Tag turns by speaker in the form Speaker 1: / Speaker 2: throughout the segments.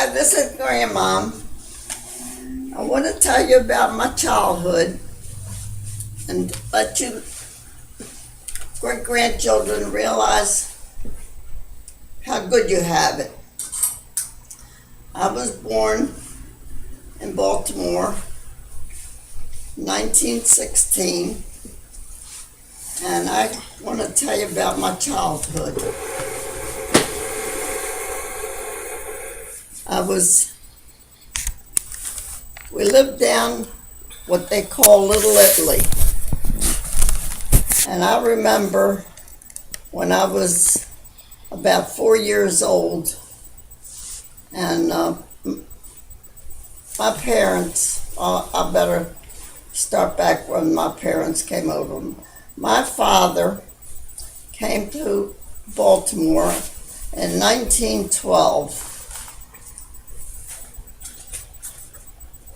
Speaker 1: Hi, this is Grandma. I want to tell you about my childhood and let you great grandchildren realize how good you have it. I was born in Baltimore, 1916, and I want to tell you about my childhood. We lived down what they call Little Italy. And I remember when I was about 4 years old, and my parents, I better start back when my parents came over. My father came to Baltimore in 1912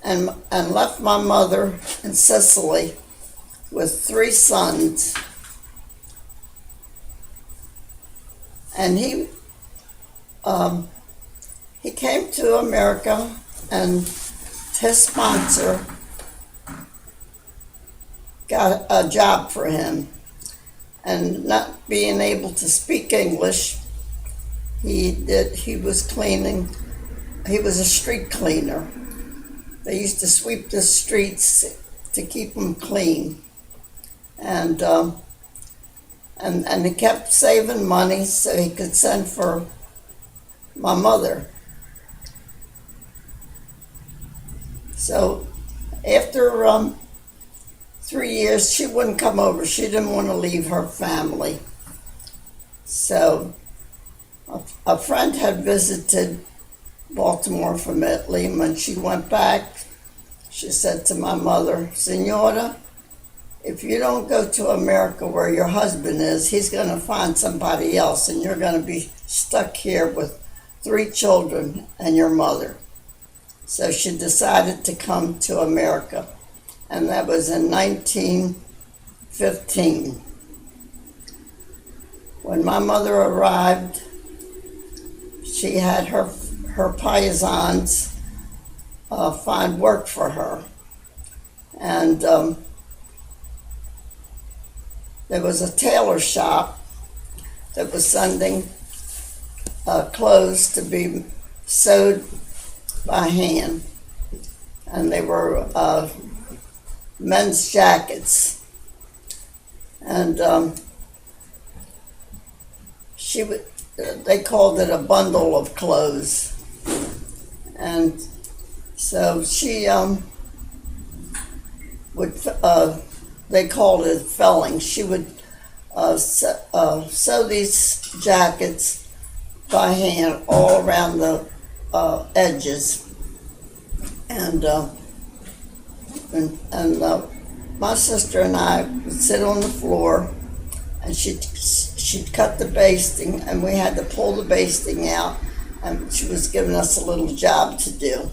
Speaker 1: and left my mother in Sicily with 3 sons. And he came to America, and his sponsor got a job for him. And not being able to speak English, he was a street cleaner. They used to sweep the streets to keep them clean. And he kept saving money so he could send for my mother. So after 3 years, she wouldn't come over. She didn't want to leave her family. So a friend had visited Baltimore from Italy, and when she went back, she said to my mother, "Signora, if you don't go to America where your husband is, he's going to find somebody else, and you're going to be stuck here with 3 children and your mother." So she decided to come to America, and that was in 1915. When my mother arrived, she had her paisans find work for her. And there was a tailor shop that was sending clothes to be sewed by hand. And they were men's jackets. And they called it a bundle of clothes. And so she they called it felling. She would sew these jackets by hand all around the edges. And my sister and I would sit on the floor, and she'd cut the basting, and we had to pull the basting out, and she was giving us a little job to do.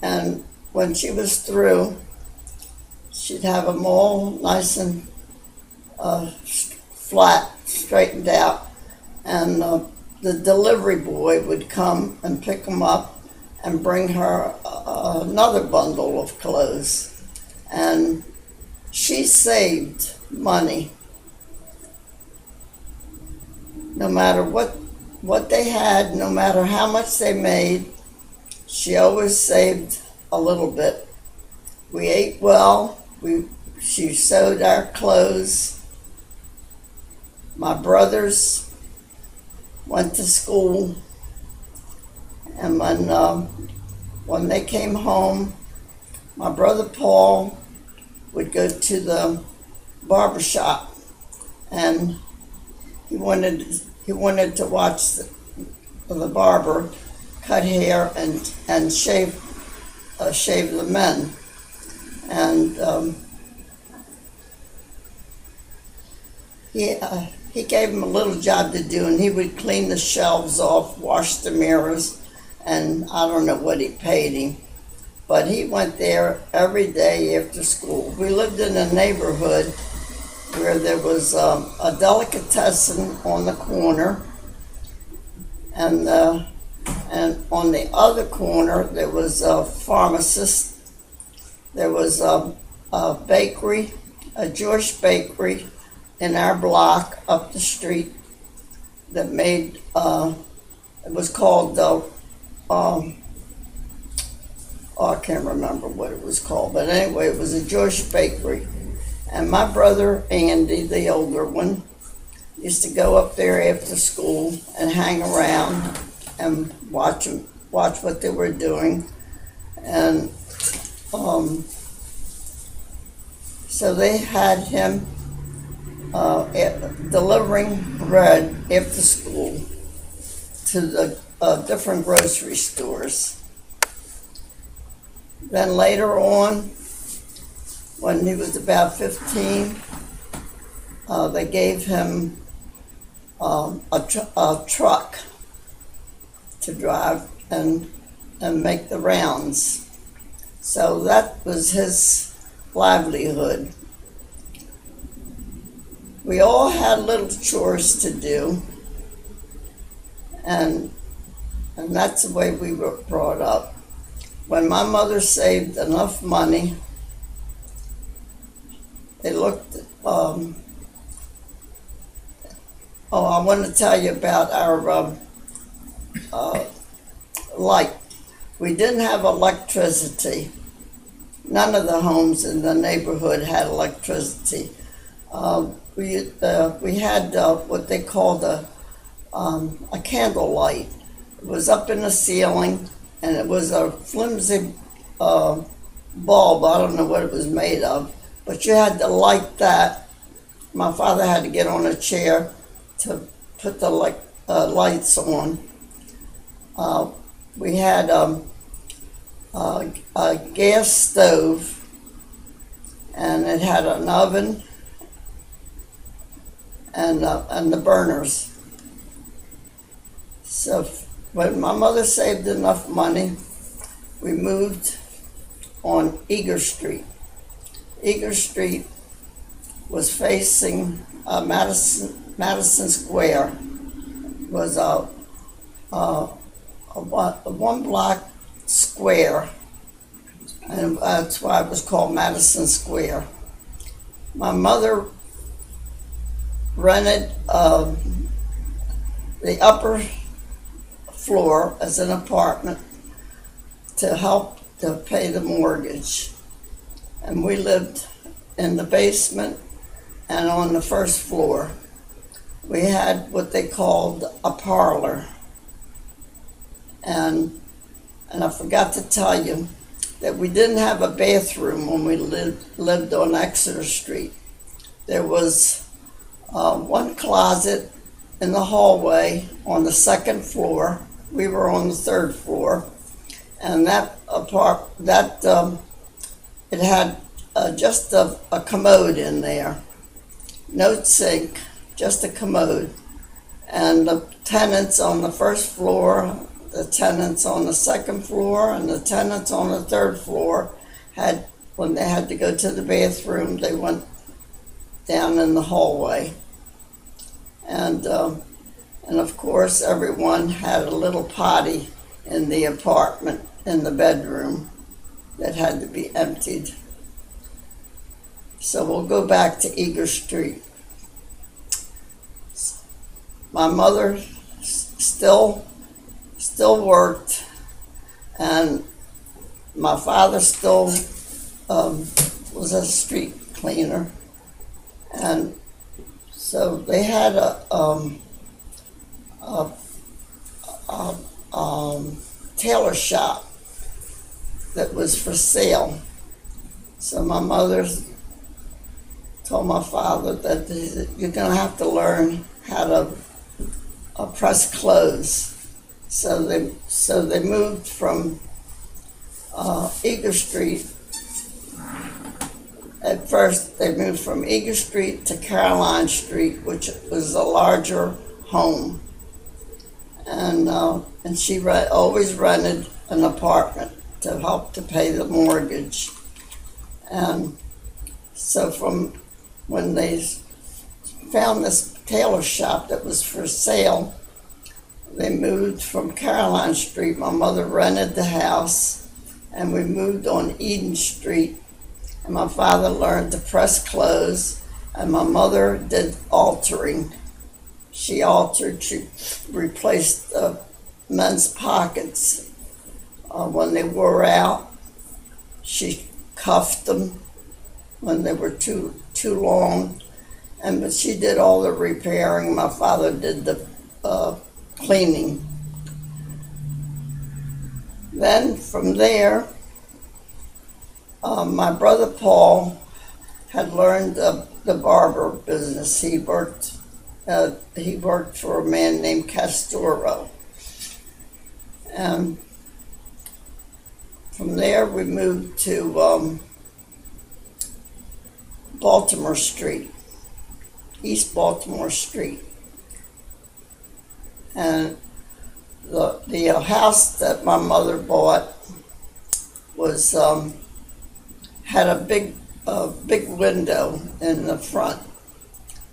Speaker 1: And when she was through, she'd have them all nice and flat, straightened out, and the delivery boy would come and pick them up and bring her another bundle of clothes. And she saved money. No matter what they had, no matter how much they made, she always saved a little bit. We ate well. She sewed our clothes. My brothers went to school, and when they came home, my brother Paul would go to the barber shop, and he wanted to watch the barber cut hair and shave the men. And he gave him a little job to do, and he would clean the shelves off, wash the mirrors, and I don't know what he paid him. But he went there every day after school. We lived in a neighborhood where there was a delicatessen on the corner, and And on the other corner, there was a pharmacist. There was a bakery, a Jewish bakery in our block up the street that made, it was called, oh, I can't remember what it was called, but anyway, it was a Jewish bakery. And my brother Andy, the older one, used to go up there after school and hang around and watch what they were doing. And so they had him delivering bread after school to the different grocery stores. Then later on, when he was about 15, they gave him a truck to drive and make the rounds. So that was his livelihood. We all had little chores to do, and that's the way we were brought up. When my mother saved enough money, they looked, I want to tell you about our light. We didn't have electricity. None of the homes in the neighborhood had electricity. We had what they called a candle light. It was up in the ceiling, and it was a flimsy bulb. I don't know what it was made of, but you had to light that. My father had to get on a chair to put the lights on. We had a gas stove, and it had an oven and the burners. So when my mother saved enough money, we moved on Eager Street. Eager Street was facing Madison Square. It was a one block square, and that's why it was called Madison Square. My mother rented the upper floor as an apartment to help to pay the mortgage, and we lived in the basement and on the first floor. We had what they called a parlor, and I forgot to tell you that we didn't have a bathroom when we lived on Exeter Street. There was one closet in the hallway on the second floor. We were on the third floor, and it had just a commode in there, no sink, just a commode. And the tenants on the first floor, the tenants on the second floor, and the tenants on the third floor when they had to go to the bathroom, they went down in the hallway. And of course, everyone had a little potty in the apartment, in the bedroom, that had to be emptied. So we'll go back to Eager Street. My mother still worked, and my father still was a street cleaner, and so they had a tailor shop that was for sale. So my mother told my father that you're going to have to learn how to press clothes. So they moved from Eager Street. At first, they moved from Eager Street to Caroline Street, which was a larger home. And she always rented an apartment to help to pay the mortgage. And so from when they found this tailor shop that was for sale, they moved from Caroline Street. My mother rented the house, and we moved on Eden Street. And my father learned to press clothes, and my mother did altering. She altered, she replaced the men's pockets when they wore out. She cuffed them when they were too long, but she did all the repairing. My father did the cleaning. Then from there, my brother Paul had learned the barber business. He worked for a man named Castoro. And from there we moved to Baltimore Street, East Baltimore Street. And the house that my mother bought was had a big window in the front,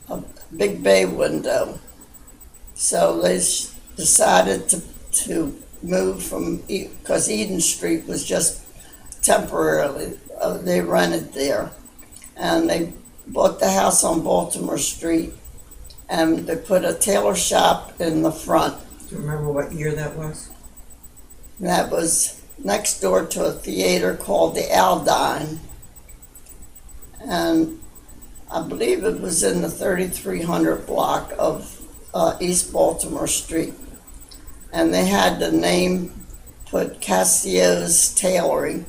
Speaker 1: a big bay window. So they decided to move from, because Eden Street was just temporarily, they rented there. And they bought the house on Baltimore Street, and they put a tailor shop in the front.
Speaker 2: Do you remember what year that was?
Speaker 1: And that was next door to a theater called the Aldine. And I believe it was in the 3300 block of East Baltimore Street. And they had the name put Cassio's Tailoring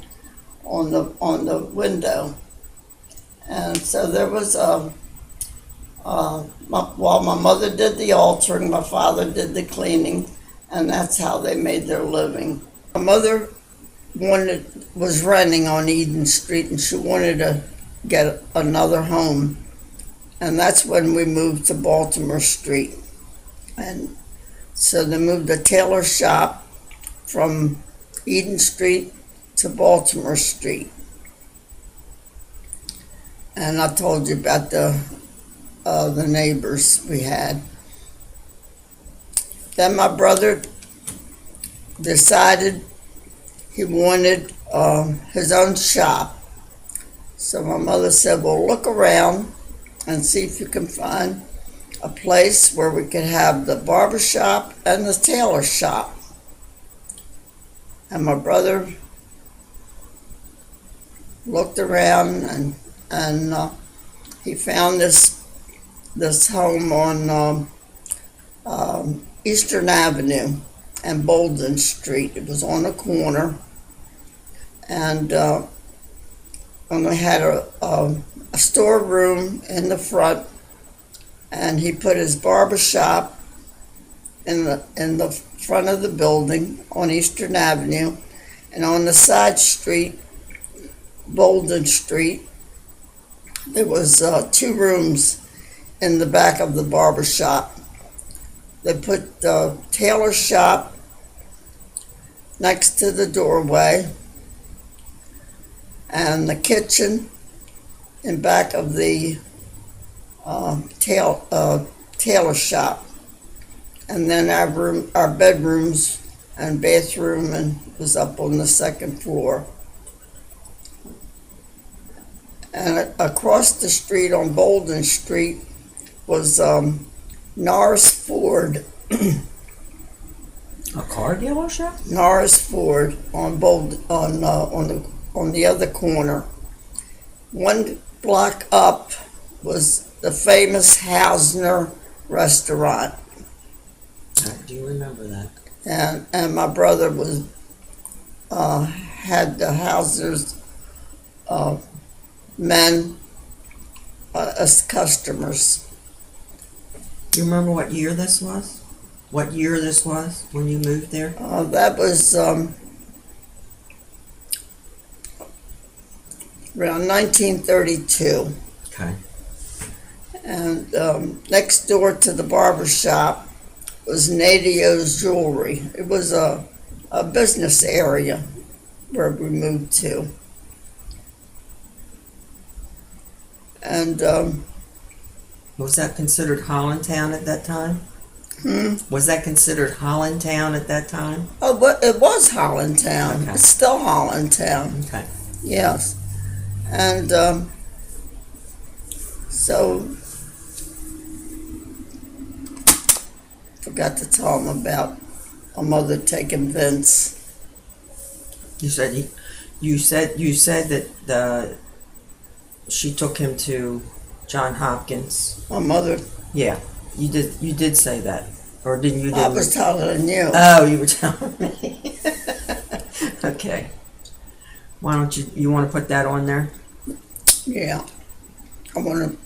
Speaker 1: on the window. And so there was while my mother did the altering, my father did the cleaning, and that's how they made their living. My mother was renting on Eden Street, and she wanted to get another home, and that's when we moved to Baltimore Street. And so they moved the tailor shop from Eden Street to Baltimore Street. And I told you about the neighbors we had. Then my brother decided he wanted his own shop. So my mother said, well, look around and see if you can find a place where we could have the barber shop and the tailor shop. And my brother looked around, and he found this home on Eastern Avenue and Bolden Street. It was on the corner, and we had a storeroom in the front, and he put his barber shop in the front of the building on Eastern Avenue, and on the side street, Bolden Street, there was 2 rooms in the back of the barber shop. They put the tailor shop next to the doorway, and the kitchen in back of the tailor shop, and then our bedrooms and bathroom was up on the second floor. And across the street on Bolden Street was Norris Ford.
Speaker 2: A car dealership?
Speaker 1: Norris Ford on the other corner. 1 block up was the famous Hausner restaurant.
Speaker 2: I do remember that.
Speaker 1: And my brother was had the Hausner's men as customers.
Speaker 2: Do you remember what year this was? What year this was when you moved there?
Speaker 1: That was around 1932.
Speaker 2: Okay.
Speaker 1: And next door to the barber shop was Nadio's Jewelry. It was a business area where we moved to. And
Speaker 2: Was that considered Hollandtown at that time? Was that considered Hollandtown at that time?
Speaker 1: Oh, but it was Hollandtown.
Speaker 2: Okay.
Speaker 1: It's still Hollandtown.
Speaker 2: Okay.
Speaker 1: Yes. And so, forgot to tell him about my mother taking Vince.
Speaker 2: You said you said that she took him to John Hopkins.
Speaker 1: My mother,
Speaker 2: Yeah, you did say that, or didn't you?
Speaker 1: I was telling you.
Speaker 2: Oh, you were telling me. Okay. Why don't you want to put that on there?
Speaker 1: Yeah. I want to,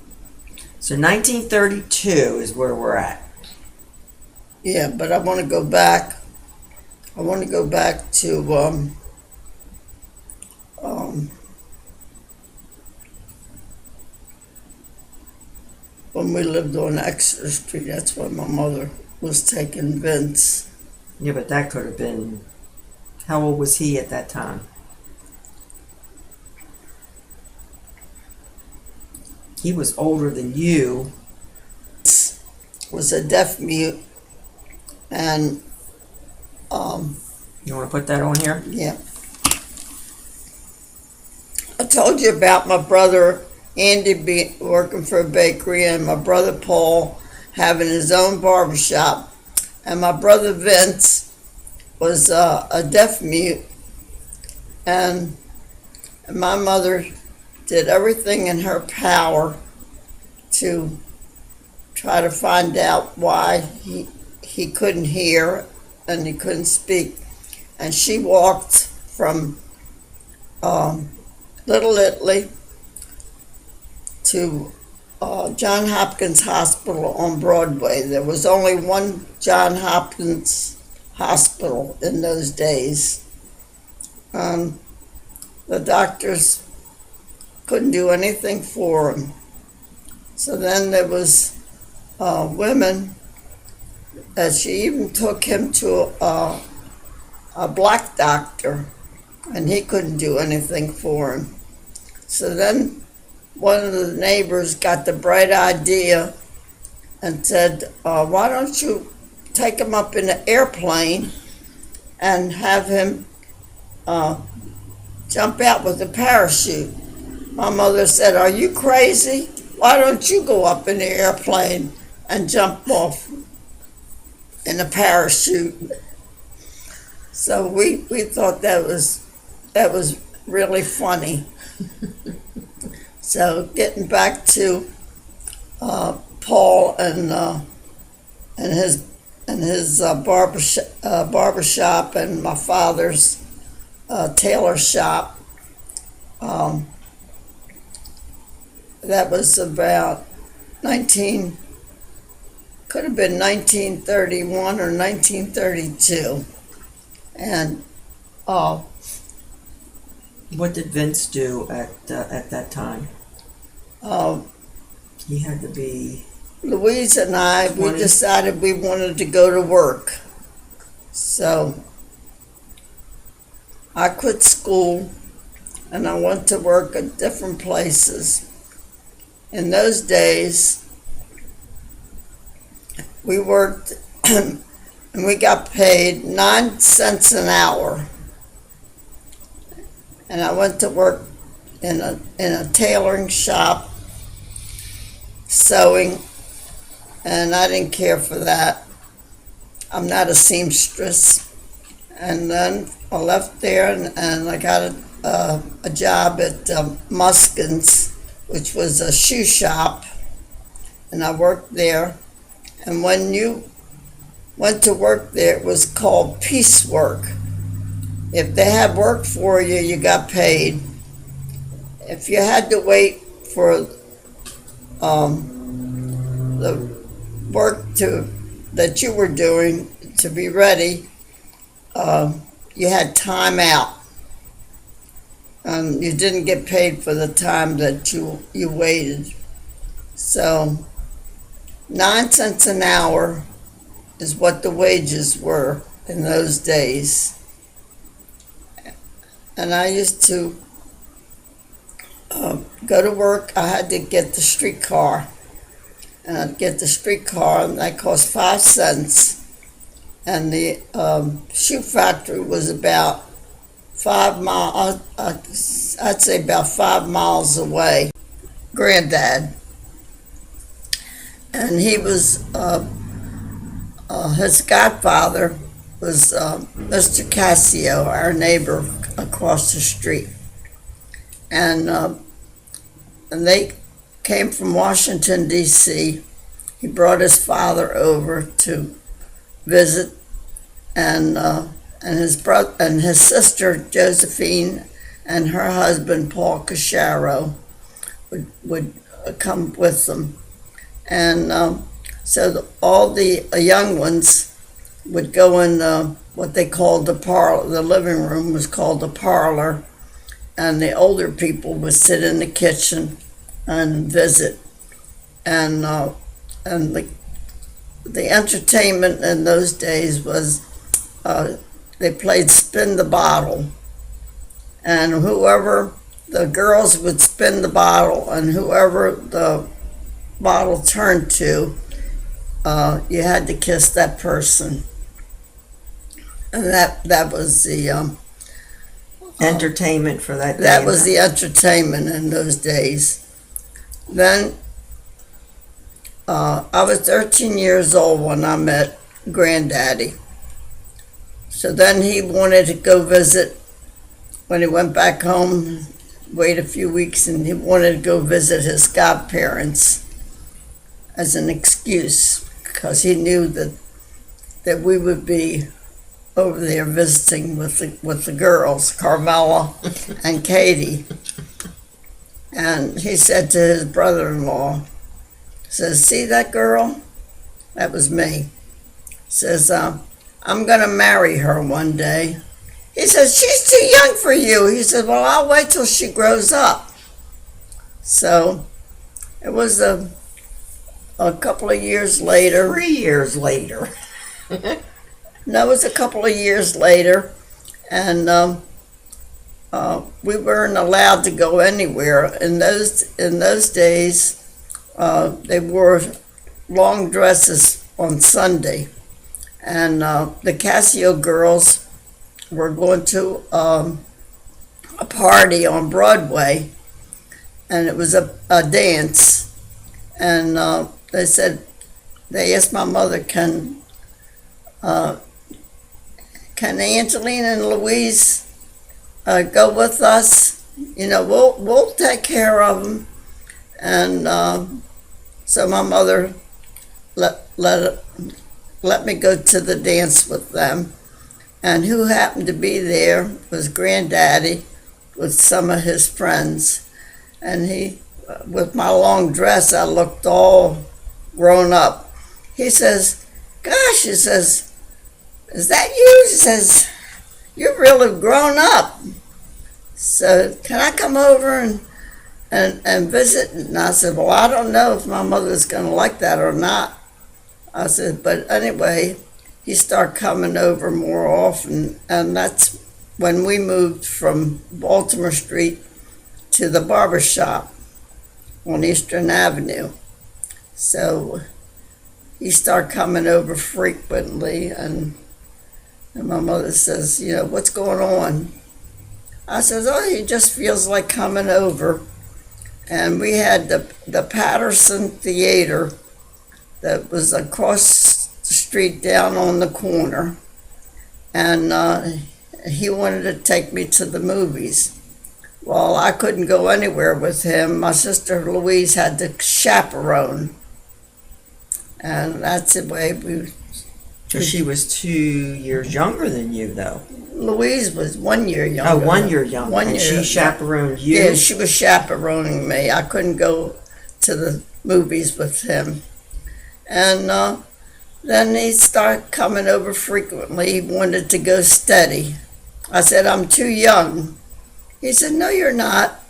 Speaker 2: So 1932 is where we're at.
Speaker 1: yeah, but I want to go back. I want to go back to, when we lived on Exeter Street. That's when my mother was taking Vince.
Speaker 2: Yeah, but that could have been. How old was he at that time? He was older than you.
Speaker 1: Was a deaf mute, and
Speaker 2: You want to put that on here?
Speaker 1: yeah. I told you about my brother Andy working for a bakery, and my brother Paul having his own barbershop, and my brother Vince was a deaf mute, and my mother did everything in her power to try to find out why he couldn't hear and he couldn't speak. And she walked from Little Italy to John Hopkins Hospital on Broadway. There was only one John Hopkins hospital in those days. The doctors couldn't do anything for him. So then there was women, that she even took him to a black doctor, and he couldn't do anything for him. So then one of the neighbors got the bright idea and said, why don't you take him up in an airplane and have him jump out with a parachute? My mother said, are you crazy? Why don't you go up in the airplane and jump off in a parachute? So we thought that was really funny. So getting back to Paul and his barbershop and my father's tailor shop. That was about could have been 1931 or 1932. And
Speaker 2: What did Vince do at that time? He had to be.
Speaker 1: Louise and I, we
Speaker 2: 20.
Speaker 1: decided we wanted to go to work. So I quit school and I went to work at different places. In those days, we worked and we got paid 9 cents an hour. And I went to work in a tailoring shop, sewing, and I didn't care for that. I'm not a seamstress. And then I left there and I got a job at Muskin's, which was a shoe shop, and I worked there. And when you went to work there, it was called piecework. If they had work for you, you got paid. If you had to wait for the work that you were doing to be ready, you had time out. You didn't get paid for the time that you waited. So 9 cents an hour is what the wages were in those days. And I used to go to work. I had to get the streetcar. and I'd get the streetcar, and that cost 5 cents. And the shoe factory was about 5 miles, I'd say about 5 miles away. Granddad. And he was, his godfather was Mr. Cassio, our neighbor across the street. And they came from Washington, D.C. He brought his father over to visit, and his brother and his sister Josephine and her husband Paul Casharo would come with them, and so all the young ones would go in what they called the parlor. The living room was called the parlor, and the older people would sit in the kitchen and visit, and the entertainment in those days was they played spin the bottle, and whoever the girls would spin the bottle, and whoever the bottle turned to, you had to kiss that person, and that was the
Speaker 2: entertainment for that day.
Speaker 1: That was the entertainment in those days. Then I was 13 years old when I met Granddaddy. So then he wanted to go visit, when he went back home, wait a few weeks, and he wanted to go visit his godparents as an excuse, because he knew that we would be over there visiting with the girls, Carmela and Katie. And he said to his brother-in-law, says, "See that girl? That was me." Says, "I'm going to marry her one day." He says, "She's too young for you." He said, "Well, I'll wait till she grows up." So it was a couple of years later.
Speaker 2: 3 years later.
Speaker 1: No, it was a couple of years later, and we weren't allowed to go anywhere. In those days, they wore long dresses on Sunday, and the Cassio girls were going to a party on Broadway, and it was a dance, and they asked my mother, can Angeline and Louise go with us? We'll take care of them. And so my mother let me go to the dance with them. And who happened to be there was Granddaddy with some of his friends. And he, with my long dress, I looked all grown up. He says, "Gosh," he says, "is that you?" He says, "You're really grown up. So can I come over and visit?" And I said, "Well, I don't know if my mother's going to like that or not." I said, but anyway, he started coming over more often, and that's when we moved from Baltimore Street to the barber shop on Eastern Avenue. So he started coming over frequently, and my mother says, "What's going on?" I says, "Oh, he just feels like coming over." And we had the Patterson Theater that was across the street down on the corner, and he wanted to take me to the movies. Well, I couldn't go anywhere with him. My sister Louise had to chaperone, and that's the way we...
Speaker 2: So she was 2 years younger than you, though.
Speaker 1: Louise was 1 year younger.
Speaker 2: Oh, 1 year younger. And she chaperoned you?
Speaker 1: Yeah, she was chaperoning me. I couldn't go to the movies with him. And then he started coming over frequently. He wanted to go steady. I said, "I'm too young." He said, "No, you're not."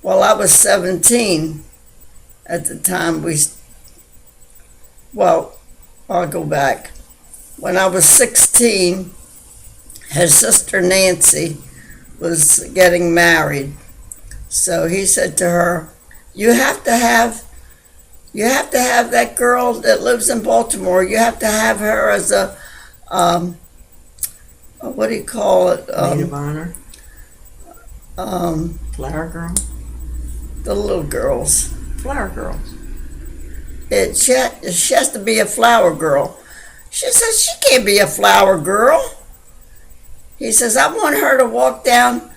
Speaker 1: Well, I was 17 at the time I'll go back. When I was 16, his sister Nancy was getting married. So he said to her, you have You have to have that girl that lives in Baltimore. You have to have her as a what do you call it?
Speaker 2: Maid of honor. Flower girl.
Speaker 1: The little girls.
Speaker 2: Flower girls.
Speaker 1: She has to be a flower girl. She says she can't be a flower girl. He says, I want her to walk down,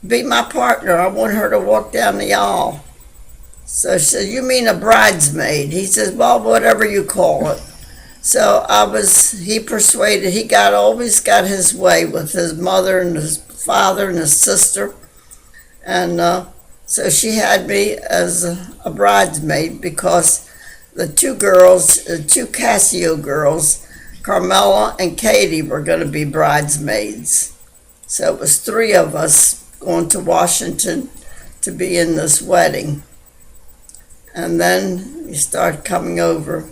Speaker 1: be my partner. I want her to walk down the aisle. So she said, you mean a bridesmaid? He says, well, whatever you call it. So he persuaded, always got his way with his mother and his father and his sister. And so she had me as a bridesmaid because the two Casio girls, Carmela and Katie, were going to be bridesmaids. So it was 3 of us going to Washington to be in this wedding. And then we started coming over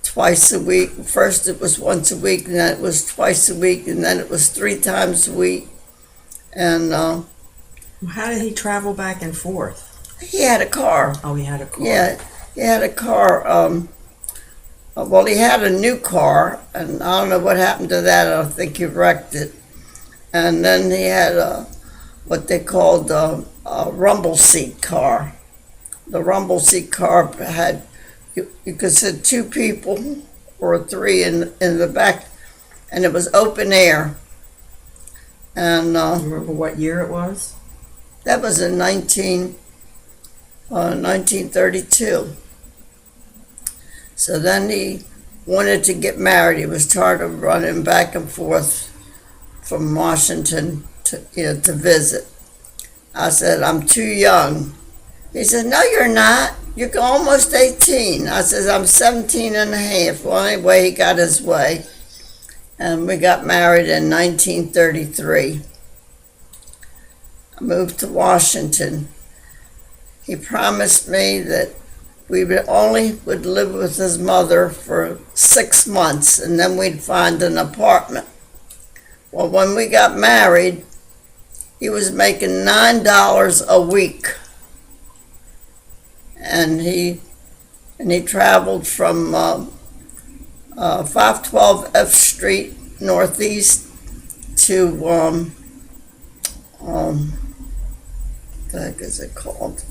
Speaker 1: twice a week. First it was once a week, and then it was twice a week, and then it was 3 times a week. And
Speaker 2: how did he travel back and forth?
Speaker 1: He had a car.
Speaker 2: Oh, he had a car.
Speaker 1: Yeah, he had a car. Well, he had a new car, and I don't know what happened to that. I think he wrecked it. And then he had what they called a rumble seat car. The rumble seat car had, you could sit 2 people or 3 in the back, and it was open air. And
Speaker 2: you remember what year it was?
Speaker 1: That was in 1932. So then he wanted to get married. He was tired of running back and forth from Washington to visit. I said, I'm too young. He said, no, you're not. You're almost 18. I said, I'm 17 and a half. Well, anyway, he got his way. And we got married in 1933. I moved to Washington. He promised me that we would live with his mother for 6 months, and then we'd find an apartment. Well, when we got married, he was making $9 a week. And he traveled from 512 F Street Northeast to what the heck is it called?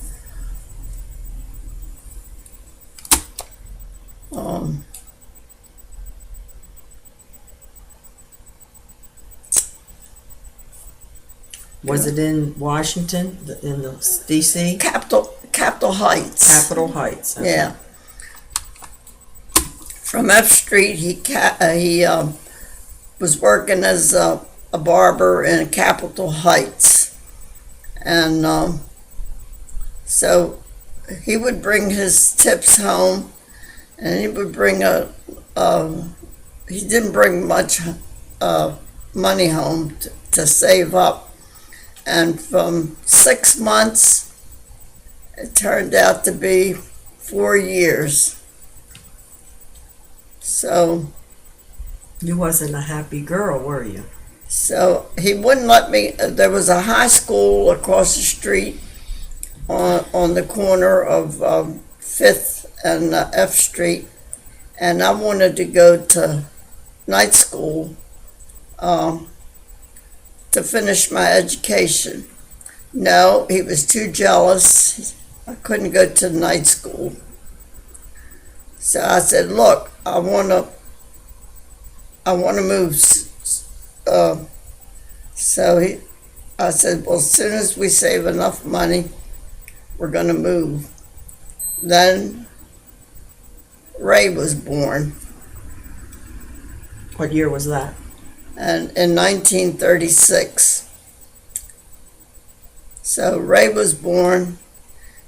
Speaker 2: Was it in Washington, in the D.C.?
Speaker 1: Capitol Heights.
Speaker 2: Capitol Heights. Okay.
Speaker 1: Yeah. From F Street, he was working as a barber in Capitol Heights, and so he would bring his tips home, and he would bring he didn't bring much money home to save up. And from 6 months, it turned out to be 4 years. So
Speaker 2: you wasn't a happy girl, were you?
Speaker 1: So he wouldn't let me. There was a high school across the street on the corner of 5th and F Street, and I wanted to go to night school to finish my education. No, he was too jealous. I couldn't go to night school. So I said, look, I want to move. I said, well, as soon as we save enough money, we're going to move. Then Ray was born.
Speaker 2: What year was that?
Speaker 1: And in 1936. So Ray was born,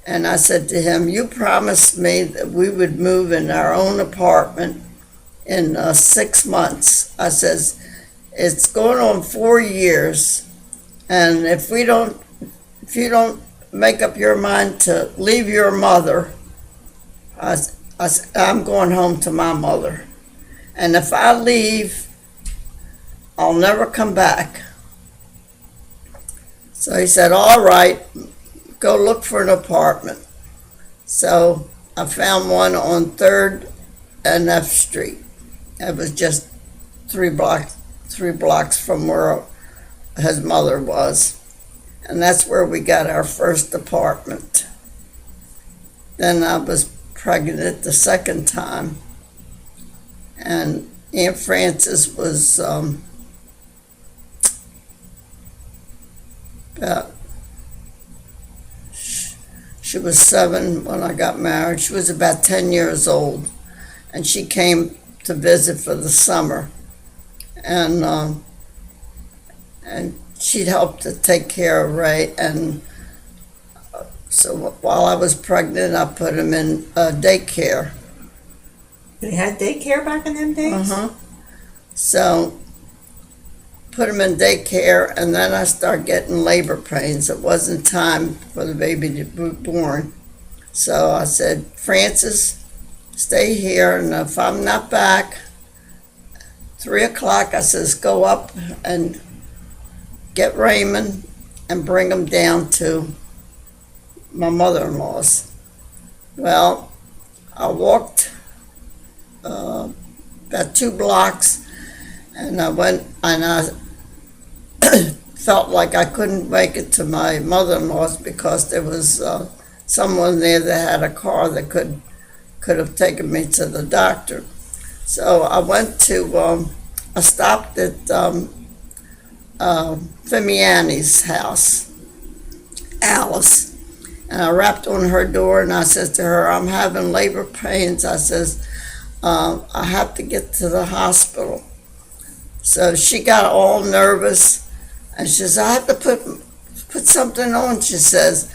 Speaker 1: and I said to him, you promised me that we would move in our own apartment in 6 months. I says, it's going on 4 years, and if you don't make up your mind to leave your mother, I'm going home to my mother. And if I leave, I'll never come back. So he said, all right, go look for an apartment. So I found one on 3rd and F Street. It was just 3 blocks from where his mother was. And that's where we got our first apartment. Then I was pregnant the second time. And Aunt Frances was she was 7 when I got married. She was about 10 years old. And she came to visit for the summer. And she'd help to take care of Ray. And so while I was pregnant, I put him in daycare.
Speaker 2: They had daycare back in them days?
Speaker 1: So put him in daycare, and then I started getting labor pains. It wasn't time for the baby to be born. So I said, Francis, stay here, and if I'm not back, 3 o'clock, I says, go up and get Raymond and bring him down to my mother-in-law's. Well, I walked about 2 blocks, and I went, and I felt like I couldn't make it to my mother-in-law's because there was someone there that had a car that could have taken me to the doctor. So I went to, I stopped at Fimiani's house, Alice, and I rapped on her door, and I said to her, I'm having labor pains. I says, I have to get to the hospital. So she got all nervous, and she says, I have to put something on. She says,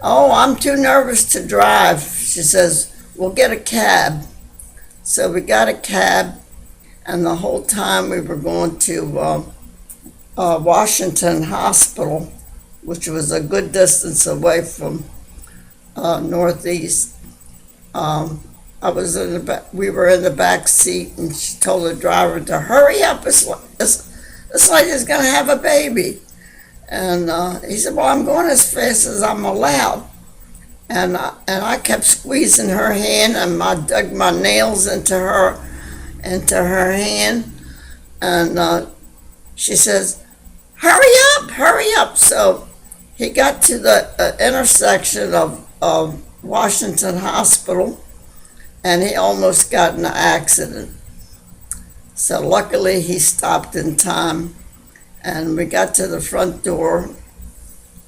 Speaker 1: oh, I'm too nervous to drive. She says, we'll get a cab. So we got a cab, and the whole time we were going to Washington Hospital, which was a good distance away from Northeast. We were in the back seat, and she told the driver to hurry up. This lady's going to have a baby. And he said, well, I'm going as fast as I'm allowed. And I kept squeezing her hand, and I dug my nails into her hand. And she says, hurry up. So he got to the intersection of Washington Hospital, and he almost got in an accident. So luckily he stopped in time, and we got to the front door,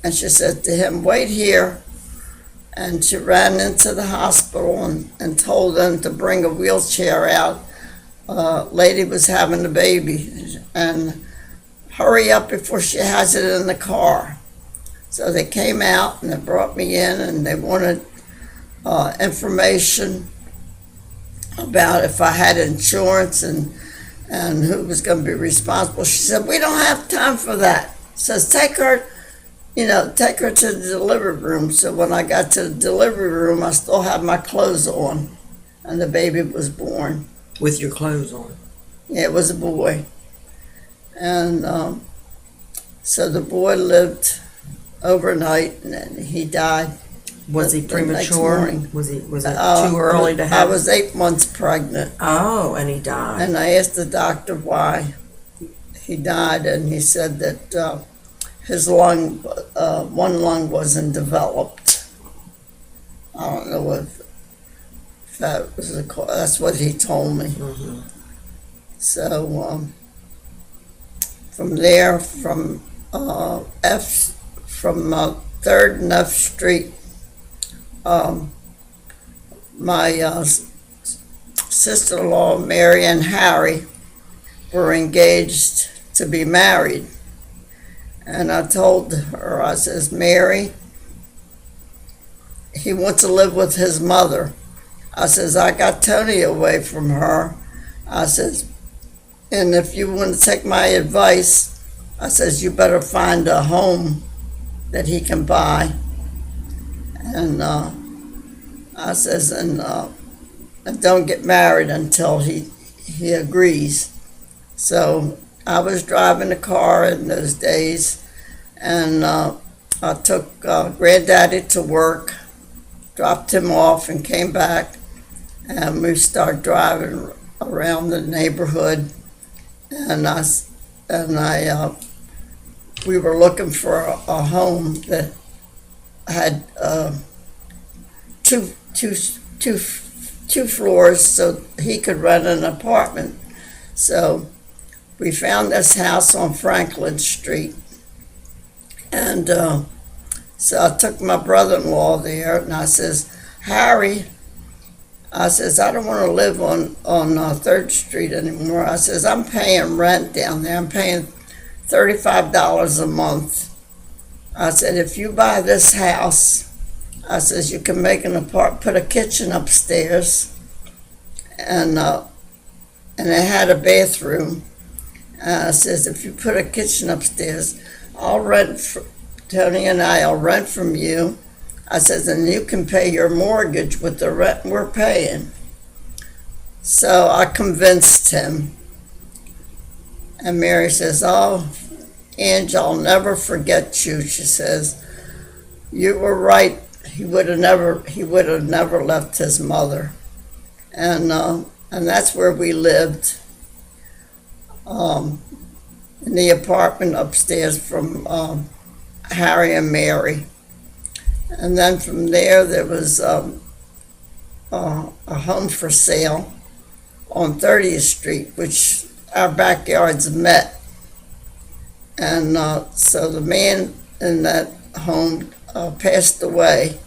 Speaker 1: and she said to him, wait here. And she ran into the hospital and told them to bring a wheelchair out. Lady was having a baby, and hurry up before she has it in the car. So they came out, and they brought me in, and they wanted information about if I had insurance and who was going to be responsible. She said, we don't have time for that. Says, take her to the delivery room. So when I got to the delivery room, I still had my clothes on, and the baby was born.
Speaker 2: With your clothes on?
Speaker 1: Yeah, it was a boy. And so the boy lived overnight, and then he died.
Speaker 2: Was he premature? Was it too early to have?
Speaker 1: I was 8 months pregnant.
Speaker 2: Oh, and he died.
Speaker 1: And I asked the doctor why he died, and he said that his lung, one lung wasn't developed. I don't know if that was the cause. That's what he told me.
Speaker 2: Mm-hmm.
Speaker 1: So from there, from 3rd and F Street, my sister-in-law, Mary and Harry, were engaged to be married. And I told her, I says, Mary, he wants to live with his mother. I says, I got Tony away from her. I says, and if you want to take my advice, I says, you better find a home that he can buy. And I says, and don't get married until he agrees. So I was driving the car in those days, and I took Granddaddy to work, dropped him off, and came back, and we started driving around the neighborhood, and we were looking for a home that had two, two, two, two floors so he could rent an apartment. So we found this house on Franklin Street. And so I took my brother-in-law there, and I says, Harry, I says, I don't want to live on 3rd Street anymore. I says, I'm paying rent down there. I'm paying $35 a month. I said, if you buy this house, I says, you can make put a kitchen upstairs, and it had a bathroom. I says, if you put a kitchen upstairs, Tony and I'll rent from you. I says, and you can pay your mortgage with the rent we're paying. So I convinced him. And Mary says, oh, Ange, I'll never forget you. She says, you were right. He would have never left his mother. And that's where we lived. In the apartment upstairs from Harry and Mary. And then from there was a home for sale on 30th Street, which our backyards met. And so the man in that home passed away.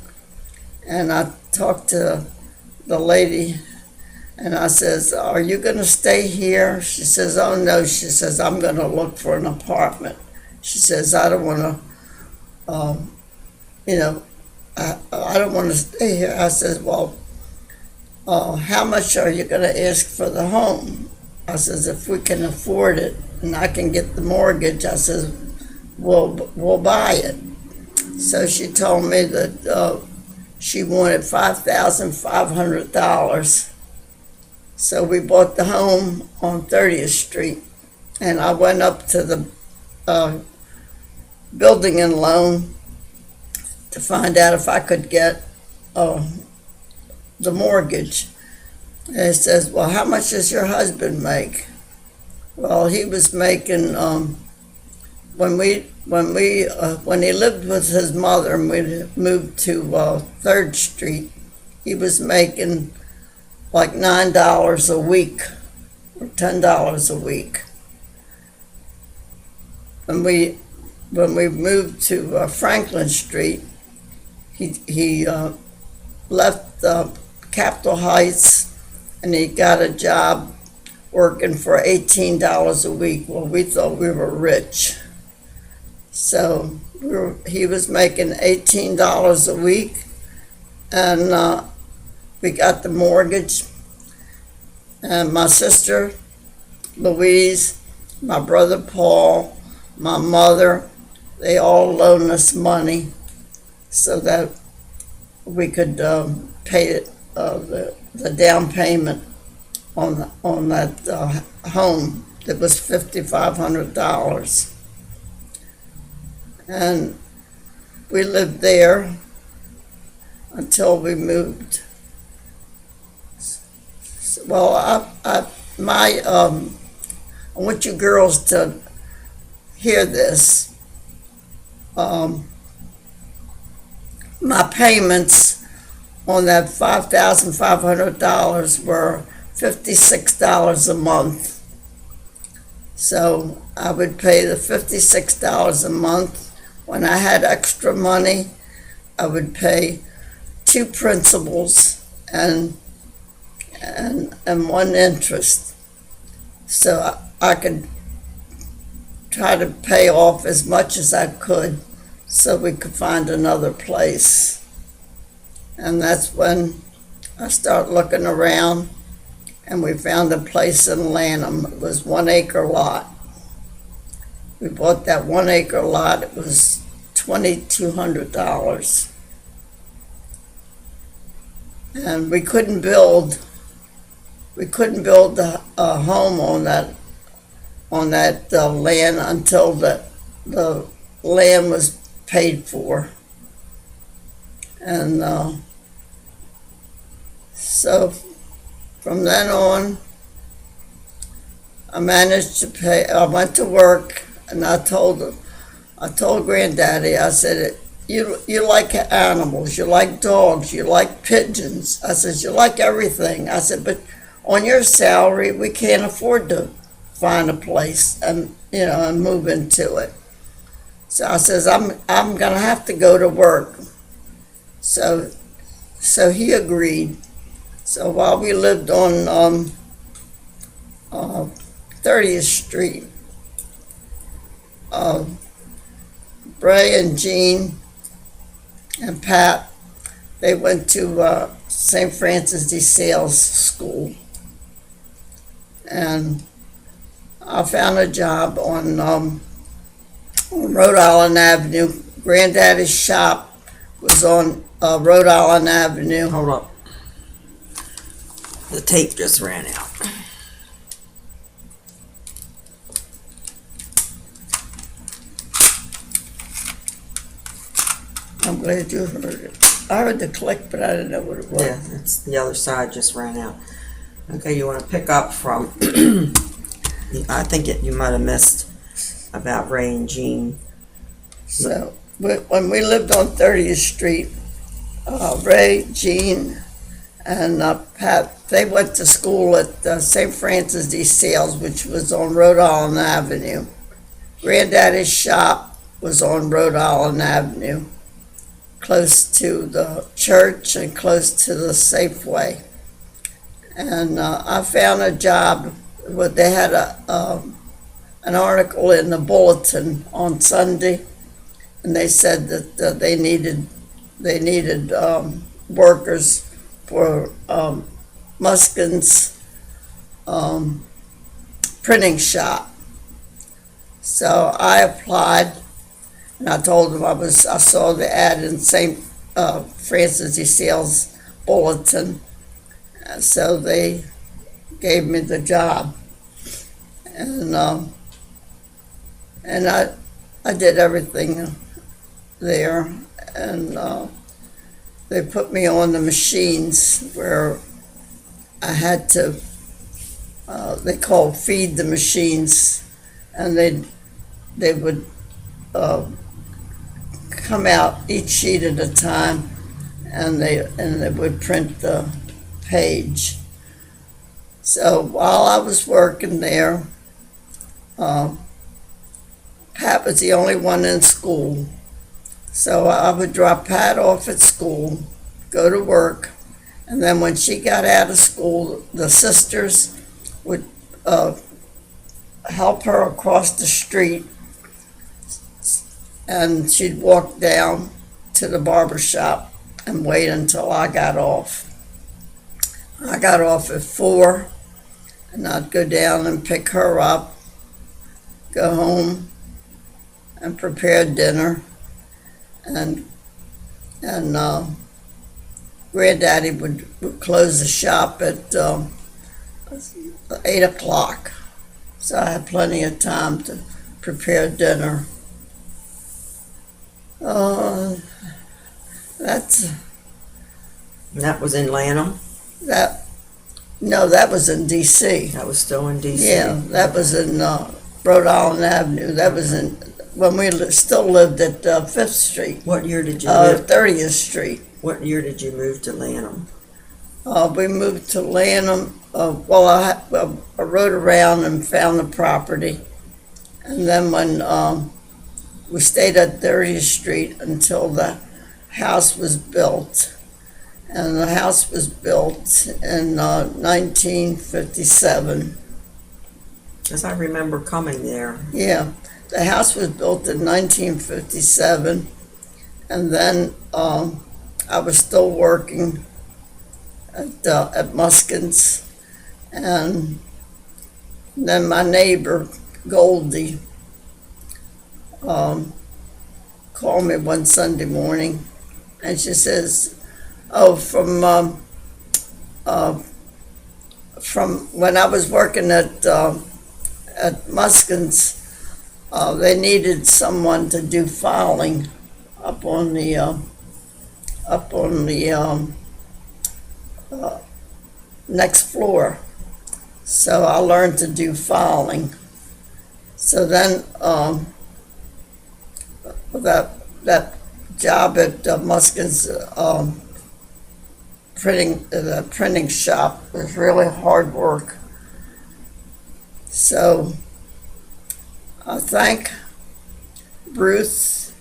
Speaker 1: And I talked to the lady, and I says, are you going to stay here? She says, oh, no. She says, I'm going to look for an apartment. She says, I don't want to, I don't want to stay here. I says, well, how much are you going to ask for the home? I says, if we can afford it and I can get the mortgage, I says, we'll buy it. So she told me that she wanted $5,500. So we bought the home on 30th Street, and I went up to the building and loan to find out if I could get the mortgage. And it says, well, how much does your husband make? Well, he was making, when he lived with his mother and we moved to 3rd Street, he was making like $9 a week or $10 a week. When we moved to Franklin Street, he left Capitol Heights, and he got a job working for $18 a week. Well, we thought we were rich. So he was making $18 a week, and we got the mortgage. And my sister, Louise, my brother Paul, my mother, they all loaned us money so that we could pay the down payment on that home that was $5,500. And we lived there until we moved. Well, I want you girls to hear this. My payments on that $5,500 were $56 a month. So I would pay the $56 a month. When I had extra money, I would pay 2 principals and 1 interest. So I could try to pay off as much as I could so we could find another place. And that's when I started looking around, and we found a place in Lanham. It was 1 acre lot. We bought that 1 acre lot. It was $2,200. And we couldn't build a home on that land until the land was paid for. And so from then on, I managed to pay. I went to work, and I told Granddaddy, I said, you like animals, you like dogs, you like pigeons. I said, you like everything. I said, but on your salary, we can't afford to find a place and and move into it. So I says, I'm gonna have to go to work. So he agreed. So while we lived on 30th Street, Bray and Jean and Pat, they went to St. Francis de Sales School. And I found a job on Rhode Island Avenue. Granddaddy's shop was on Rhode Island Avenue.
Speaker 2: Hold up. The tape just ran out.
Speaker 1: I'm glad you heard it. I heard the click, but I didn't know what it was.
Speaker 2: Yeah, it's the other side just ran out. Okay, you want to pick up from, I think you might have missed about Ray and Jean.
Speaker 1: So when we lived on 30th Street, Ray, Jean, and Pat, they went to school at St. Francis de Sales, which was on Rhode Island Avenue. Granddaddy's shop was on Rhode Island Avenue, close to the church and close to the Safeway. And I found a job. They had an article in the bulletin on Sunday, and they said that they needed workers for Muskin's printing shop. So I applied, and I told them I saw the ad in St. Francis de Sales bulletin. So they gave me the job, and I did everything there, and they put me on the machines where I had to. They called feed the machines, and they would come out each sheet at a time, and they would print the page. So while I was working there, Pat was the only one in school. So I would drop Pat off at school, go to work, and then when she got out of school, the sisters would help her across the street, and she'd walk down to the barber shop and wait until I got off. I got off at 4, and I'd go down and pick her up, go home, and prepare dinner, and Granddaddy would close the shop at 8 o'clock, so I had plenty of time to prepare dinner.
Speaker 2: That was in Lanham?
Speaker 1: No, that was in D.C.
Speaker 2: That was still in D.C.?
Speaker 1: Yeah, that was in Rhode Island Avenue. That was when we still lived at 5th Street.
Speaker 2: What year did you move?
Speaker 1: 30th Street.
Speaker 2: What year did you move to Lanham?
Speaker 1: We moved to Lanham. I rode around and found the property. And then when we stayed at 30th Street until the house was built. And the house was built in 1957.
Speaker 2: Because I remember coming there.
Speaker 1: Yeah, the house was built in 1957, and then I was still working at Muskin's, and then my neighbor Goldie called me one Sunday morning, and she says, "Oh, from when I was working at Muskin's, they needed someone to do filing up on the next floor. So I learned to do filing. So then that job at Muskin's printing shop was really hard work. So I thank Bruce,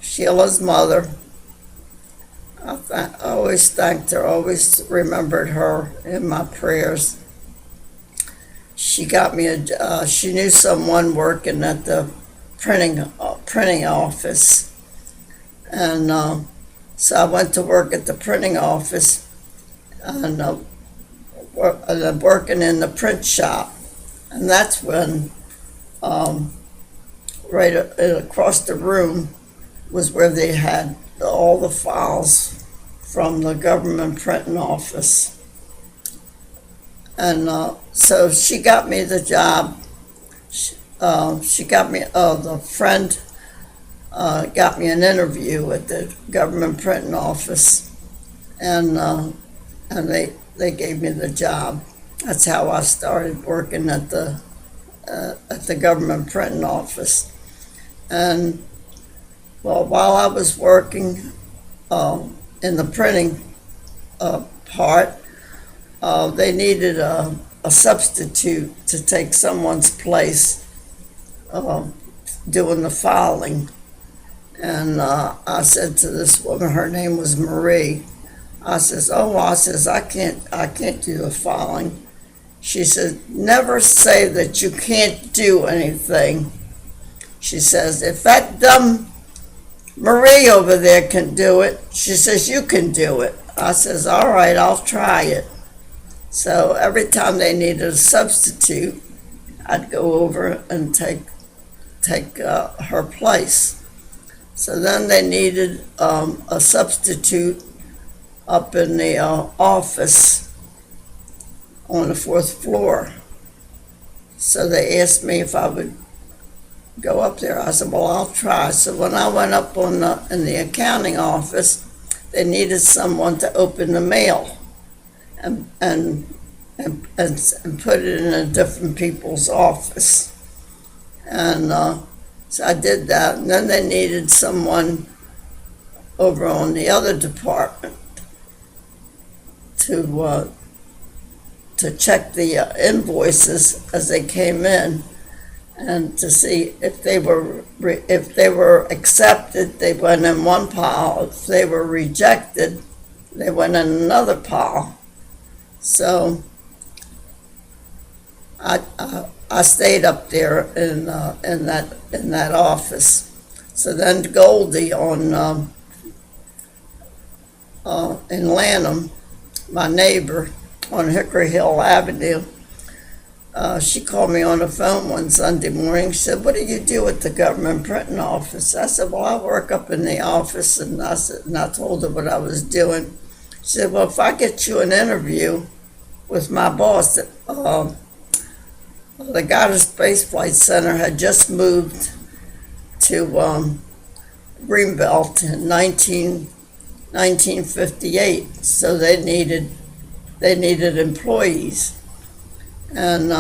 Speaker 1: Sheila's mother. I always thanked her, always remembered her in my prayers. She got me she knew someone working at the printing office, and so I went to work at the printing office, and working in the print shop, and that's when right across the room was where they had all the files from the government printing office. And so she got me the job. She got me, the friend got me an interview at the government printing office, and they gave me the job. That's how I started working at the government printing office. And well, while I was working in the printing part, they needed a substitute to take someone's place doing the filing. And I said to this woman, her name was Marie, I says, I can't do the filing. She said, never say that you can't do anything. She says, if that dumb Marie over there can do it, she says, you can do it. I says, all right, I'll try it. So every time they needed a substitute, I'd go over and take her place. So then they needed a substitute up in the office on the 4th floor. So they asked me if I would go up there. I said, well, I'll try. So when I went up in the accounting office, they needed someone to open the mail and put it in a different people's office. And so I did that. And then they needed someone over on the other department to check the invoices as they came in, and to see if they were accepted, they went in one pile. If they were rejected, they went in another pile. So I stayed up there in that office. So then Goldie in Lanham, my neighbor on Hickory Hill Avenue, she called me on the phone one Sunday morning. She said, what do you do at the government printing office? I said, well, I work up in the office. And I told her what I was doing. She said, well, if I get you an interview with my boss, the Goddard Space Flight Center had just moved to Greenbelt in 1958, so they needed employees. And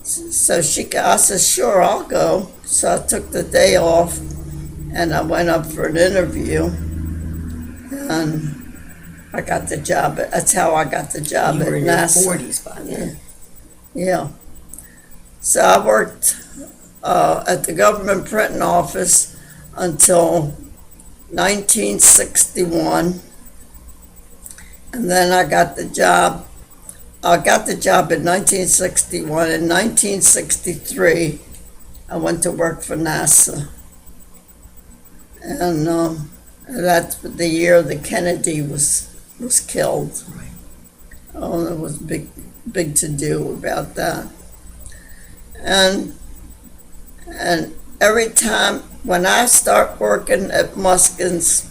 Speaker 1: so I said, sure, I'll go. So I took the day off, and I went up for an interview, and I got the job. That's how I got the job
Speaker 2: You
Speaker 1: at
Speaker 2: were in your
Speaker 1: NASA.
Speaker 2: 40s by then.
Speaker 1: Yeah. So I worked at the government printing office until 1961, and then I got the job. I got the job in 1961. In 1963, I went to work for NASA, and that's the year that Kennedy was killed.
Speaker 2: Right.
Speaker 1: Oh, there was big to do about that. And every time when I start working at Muskin's,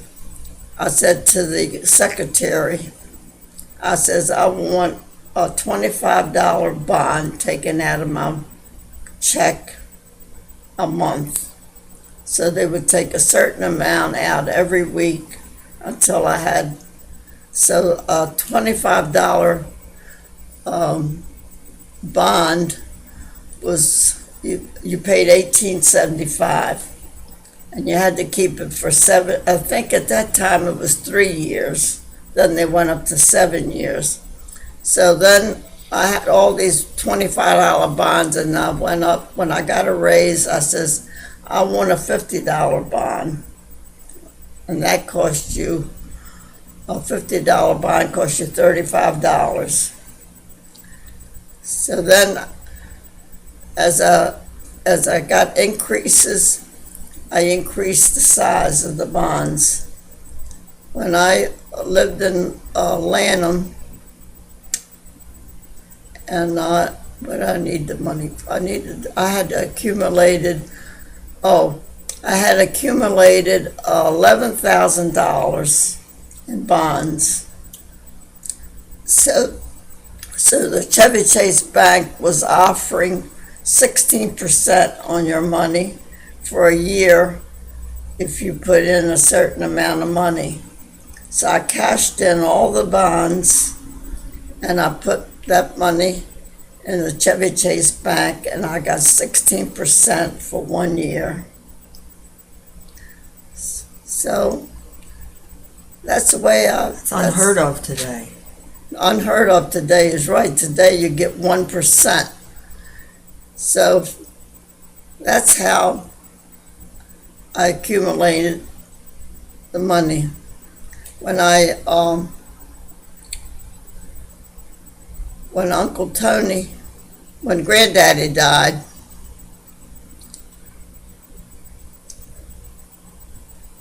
Speaker 1: I said to the secretary, I says, I want a $25 bond taken out of my check a month. So they would take a certain amount out every week until I had, so a $25 bond was, you paid $18.75, and you had to keep it for seven, I think at that time it was 3 years. Then they went up to 7 years. So then I had all these $25 bonds, and I went up, when I got a raise, I says, I want a $50 bond. And that cost you, a $50 bond cost you $35. So then, as I got increases, I increased the size of the bonds. When I lived in Lanham, and but I need the money. I had accumulated $11,000 in bonds. So the Chevy Chase Bank was offering 16% on your money for a year if you put in a certain amount of money. So I cashed in all the bonds, and I put that money in the Chevy Chase Bank, and I got 16% for 1 year. So that's the way
Speaker 2: It's unheard of today.
Speaker 1: Unheard of today is right. Today you get 1%. So that's how I accumulated the money. When Uncle Tony, when Granddaddy died,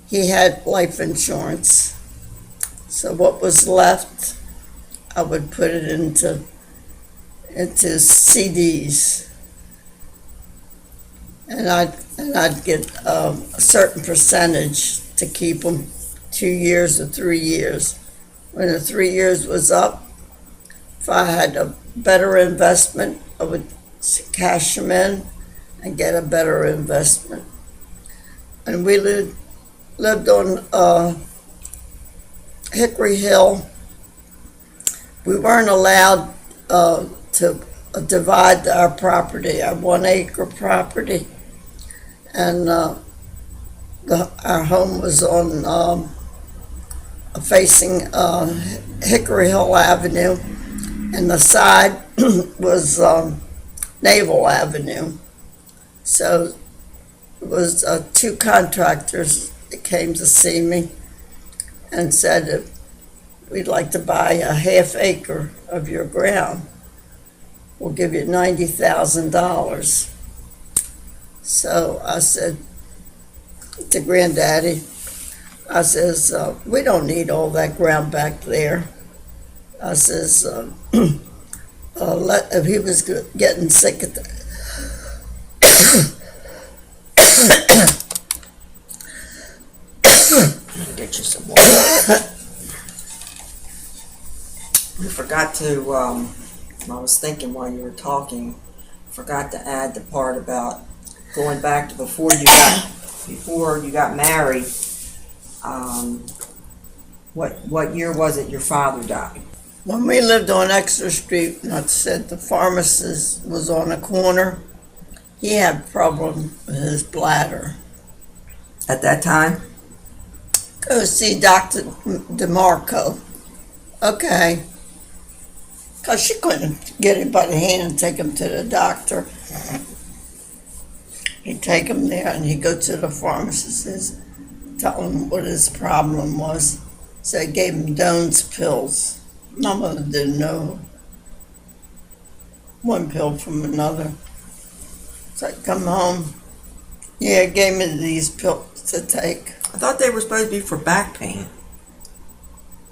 Speaker 1: he had life insurance. So what was left, I would put it into CDs, and I'd get a certain percentage to keep them 2 years or 3 years. When the 3 years was up, if I had a better investment, I would cash them in and get a better investment. And we lived on Hickory Hill. We weren't allowed to divide our property, our 1 acre property, and our home was on facing Hickory Hill Avenue, and the side was Naval Avenue. So it was 2 contractors that came to see me and said, if we'd like to buy a half acre of your ground, we'll give you $90,000. So I said to Granddaddy, I says, we don't need all that ground back there. I says, if he was getting sick at the
Speaker 2: Get you some water. We forgot to, I was thinking while you were talking, forgot to add the part about going back to before you got married. What year was it your father died?
Speaker 1: When we lived on Exeter Street, and I said the pharmacist was on a corner, he had a problem with his bladder.
Speaker 2: At that time?
Speaker 1: Go see Dr. DeMarco. Okay. Because she couldn't get him by the hand and take him to the doctor. He'd take him there, and he'd go to the pharmacist, tell him what his problem was. So he gave him Doan's pills. My mother didn't know one pill from another. So I come home. Yeah, he gave me these pills to take.
Speaker 2: I thought they were supposed to be for back pain.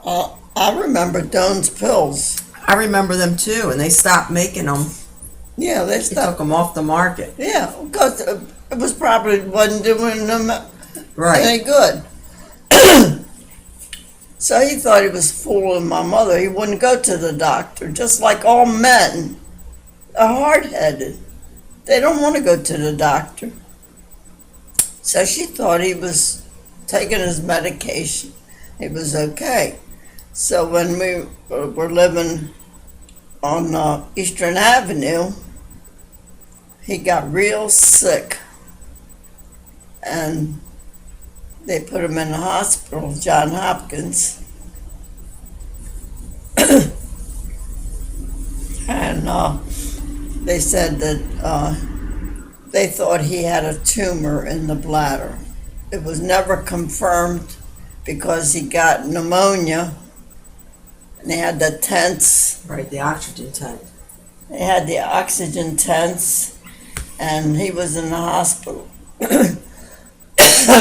Speaker 1: I remember Doan's pills.
Speaker 2: I remember them too, and they stopped making them.
Speaker 1: Yeah, they
Speaker 2: They took
Speaker 1: stopped.
Speaker 2: them off the market.
Speaker 1: Yeah, because it was probably wasn't doing them
Speaker 2: Right.
Speaker 1: any good. So he thought he was fooling my mother. He wouldn't go to the doctor, just like all men are hard-headed. They don't want to go to the doctor. So she thought he was taking his medication. He was okay. So when we were living on Eastern Avenue, he got real sick. And they put him in the hospital, John Hopkins. And they said that they thought he had a tumor in the bladder. It was never confirmed because he got pneumonia, and they had the tents.
Speaker 2: Right, the oxygen tank.
Speaker 1: They had the oxygen tents, and he was in the hospital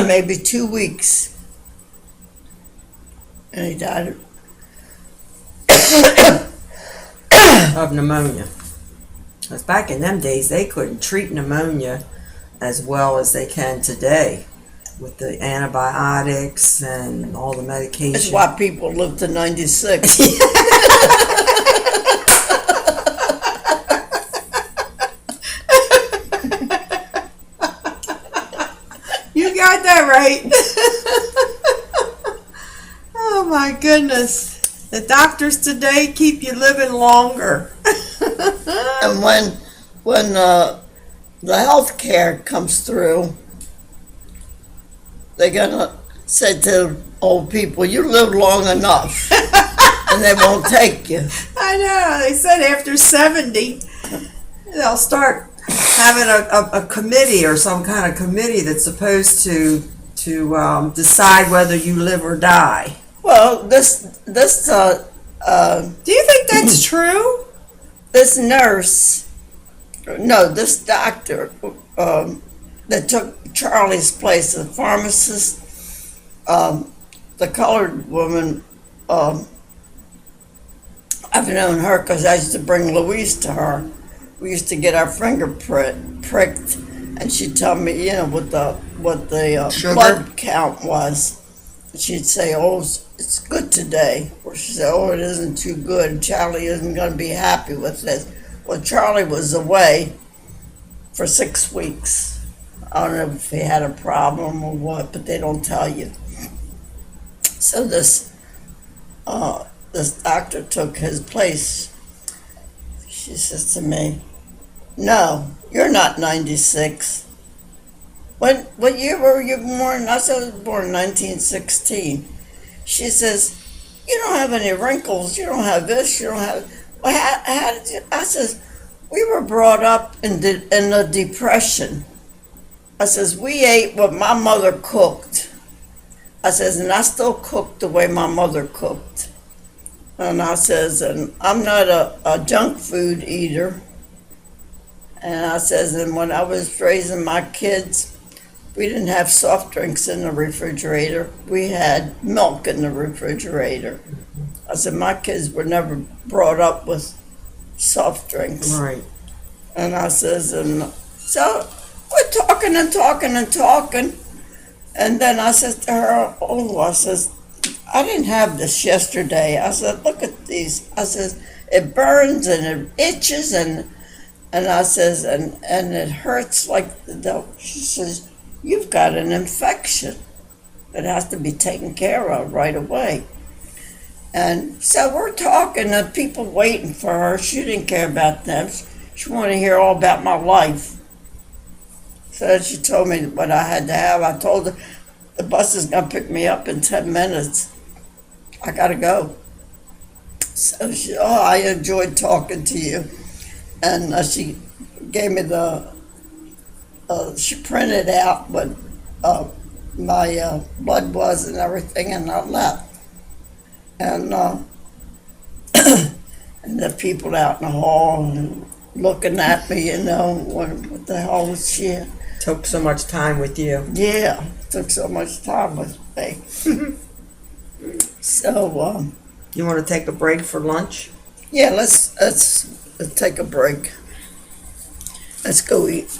Speaker 1: maybe 2 weeks, and he died
Speaker 2: Of pneumonia. Because back in them days, they couldn't treat pneumonia as well as they can today with the antibiotics and all the medication.
Speaker 1: That's why people live to 96.
Speaker 2: You got that right. Oh my goodness. The doctors today keep you living longer.
Speaker 1: And when the health care comes through, they're gonna say to old people, "You live long enough," and they won't take you.
Speaker 2: I know. They said after 70, they'll start having a committee or some kind of committee that's supposed to decide whether you live or die.
Speaker 1: Well, this
Speaker 2: Do you think that's true?
Speaker 1: this nurse, no, this doctor that took Charlie's place, the pharmacist, the colored woman, I've known her because I used to bring Louise to her. We used to get our finger pricked, and she'd tell me, what the
Speaker 2: Sugar?
Speaker 1: blood count was. She'd say, "Oh, it's good today," or she'd say, "Oh, it isn't too good. Charlie isn't going to be happy with this." Well, Charlie was away for 6 weeks. I don't know if he had a problem or what, but they don't tell you. So this doctor took his place. She says to me, "No, you're not 96. What year were you born?" I said, "I was born in 1916. She says, "You don't have any wrinkles. You don't have this. You don't have." Well, how did you? I says, "We were brought up in the Depression." I says, "We ate what my mother cooked." I says, "And I still cook the way my mother cooked." And I says, "And I'm not a junk food eater." And I says, "And when I was raising my kids, we didn't have soft drinks in the refrigerator. We had milk in the refrigerator." I said, "My kids were never brought up with soft drinks."
Speaker 2: Right.
Speaker 1: And I says, and so we're talking and talking and talking. And then I said to her, I says, "I didn't have this yesterday." I said, "Look at these." I says, "It burns and it itches and I says, and it hurts like the devil." She says, "You've got an infection that has to be taken care of right away." And so we're talking, and people waiting for her. She didn't care about them. She wanted to hear all about my life. So she told me what I had to have. I told her, "The bus is going to pick me up in 10 minutes. I got to go." So she, "Oh, I enjoyed talking to you." And she gave me she printed out what my blood was and everything, and I left. And and the people out in the hall and looking at me, what the hell was she?
Speaker 2: Took so much time with you.
Speaker 1: Yeah, took so much time with me. So
Speaker 2: You want to take a break for lunch?
Speaker 1: yeah, let's take a break. Let's go eat.